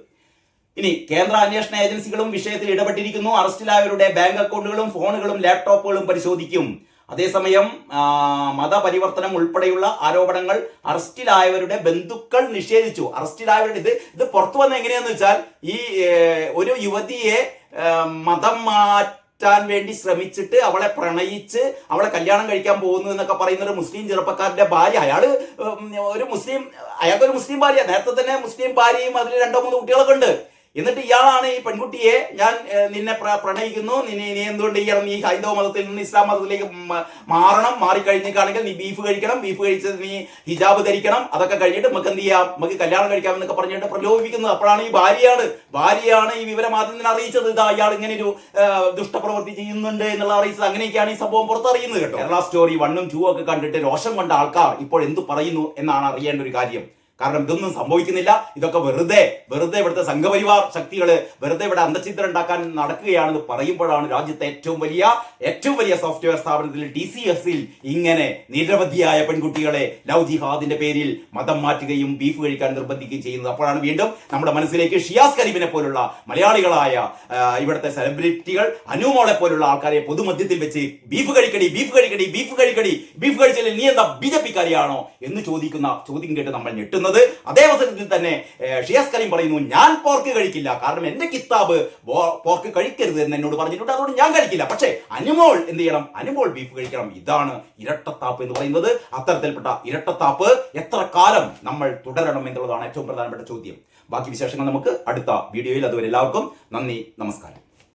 ഇനി കേന്ദ്ര അന്വേഷണ ഏജൻസികളും വിഷയത്തിൽ ഇടപെട്ടിരിക്കുന്നു. അറസ്റ്റിലായവരുടെ ബാങ്ക് അക്കൗണ്ടുകളും ഫോണുകളും ലാപ്ടോപ്പുകളും പരിശോധിക്കും. അതേസമയം മതപരിവർത്തനം ഉൾപ്പെടെയുള്ള ആരോപണങ്ങൾ അറസ്റ്റിലായവരുടെ ബന്ധുക്കൾ നിഷേധിച്ചു. അറസ്റ്റിലായവരുടെ ഇത് പുറത്തു വന്ന എങ്ങനെയാന്ന് വെച്ചാൽ, ഈ ഒരു യുവതിയെ മതം മാറ്റാൻ വേണ്ടി ശ്രമിച്ചിട്ട് അവളെ പ്രണയിച്ച് അവളെ കല്യാണം കഴിക്കാൻ പോകുന്നു എന്നൊക്കെ പറയുന്ന ഒരു മുസ്ലിം ചെറുപ്പക്കാരന്റെ ഭാര്യ, അയാൾക്കൊരു മുസ്ലിം ഭാര്യ, നേരത്തെ തന്നെ മുസ്ലിം ഭാര്യയും അതിൽ 2-3 കുട്ടികളൊക്കെ ഉണ്ട്. എന്നിട്ട് ഇയാളാണ് ഈ പെൺകുട്ടിയെ, ഞാൻ നിന്നെ പ്രണയിക്കുന്നു, നീ എന്തുകൊണ്ട് ഈ ഹൈന്ദവ മതത്തിൽ നിന്ന് ഇസ്ലാം മതത്തിലേക്ക് മാറിക്കഴിഞ്ഞേക്കാണെങ്കിൽ നീ ബീഫ് കഴിച്ചത് നീ ഹിജാബ് ധരിക്കണം, അതൊക്കെ കഴിഞ്ഞിട്ട് നമുക്ക് എന്ത് ചെയ്യാം, നമുക്ക് കല്യാണം കഴിക്കാം എന്നൊക്കെ പറഞ്ഞിട്ട് പ്രലോഭിക്കുന്നത്. അപ്പോഴാണ് ഈ ഭാര്യയാണ് ഈ വിവരം ആദ്യം തന്നെ അറിയിച്ചത്. ഇതാ ഇയാൾ ഇങ്ങനെ ഒരു ദുഷ്ടപ്രവൃത്തി ചെയ്യുന്നുണ്ട് എന്നുള്ള അറിയിച്ചത്. അങ്ങനെയൊക്കെയാണ് ഈ സംഭവം പുറത്തറിയുന്നത് കേട്ടോ. കേരള സ്റ്റോറി 1ഉം 2ഉം ഒക്കെ കണ്ടിട്ട് രോഷം കൊണ്ട ആൾക്കാർ ഇപ്പോൾ എന്ത് പറയുന്നു എന്നാണ് അറിയേണ്ട ഒരു കാര്യം. കാരണം ഇതൊന്നും സംഭവിക്കുന്നില്ല. ഇതൊക്കെ വെറുതെ ഇവിടുത്തെ സംഘപരിവാർ ശക്തികൾ വെറുതെ ഇവിടെ അന്തചിത്രം ഉണ്ടാക്കാൻ നടക്കുകയാണെന്ന് പറയുമ്പോഴാണ് രാജ്യത്തെ ഏറ്റവും വലിയ സോഫ്റ്റ്വെയർ സ്ഥാപനത്തിൽ TCSൽ ഇങ്ങനെ നിരവധിയായ പെൺകുട്ടികളെ ലവ് ജിഹാദിന്റെ പേരിൽ മതം മാറ്റുകയും ബീഫ് കഴിക്കാൻ നിർബന്ധിക്കുകയും ചെയ്യുന്നത്. അപ്പോഴാണ് വീണ്ടും നമ്മുടെ മനസ്സിലേക്ക് ഷിയാസ് കരീമിനെ പോലുള്ള മലയാളികളായ ഇവിടുത്തെ സെലിബ്രിറ്റികൾ, അനുമോളെ പോലുള്ള ആൾക്കാരെ പൊതുമധ്യത്തിൽ വെച്ച് ബീഫ് കഴിച്ചില്ലെങ്കിൽ നീ എന്താ BJP-കാരിയാണോ എന്ന് ചോദ്യം കേട്ട് നമ്മൾ ഞെട്ടുന്നത്. അതേ അവസരത്തിൽ തന്നെ ഷിയാസ് കരീം പറയുന്നു, ഞാൻ പോർക്ക് കഴിക്കില്ല, കാരണം എന്റെ കിതാബ് പോർക്ക് കഴിക്കരുത് എന്ന് എന്നോട് പറഞ്ഞിട്ടുണ്ട്, അതുകൊണ്ട് ഞാൻ കഴിക്കില്ല. പക്ഷേ അനുമോൾ എന്ത് ചെയ്യണം? അനുമോൾ ബീഫ് കഴിക്കണം. ഇതാണ് ഇരട്ടത്താപ്പ് എന്ന് പറയുന്നത്. അത്തരത്തിൽപ്പെട്ട ഇരട്ടത്താപ്പ് എത്ര കാലം നമ്മൾ തുടരണം എന്നുള്ളതാണ് ഏറ്റവും പ്രധാനപ്പെട്ട ചോദ്യം. ബാക്കി വിശേഷങ്ങൾ നമുക്ക് അടുത്ത വീഡിയോയിൽ. അതുവരെ എല്ലാവർക്കും നന്ദി, നമസ്കാരം.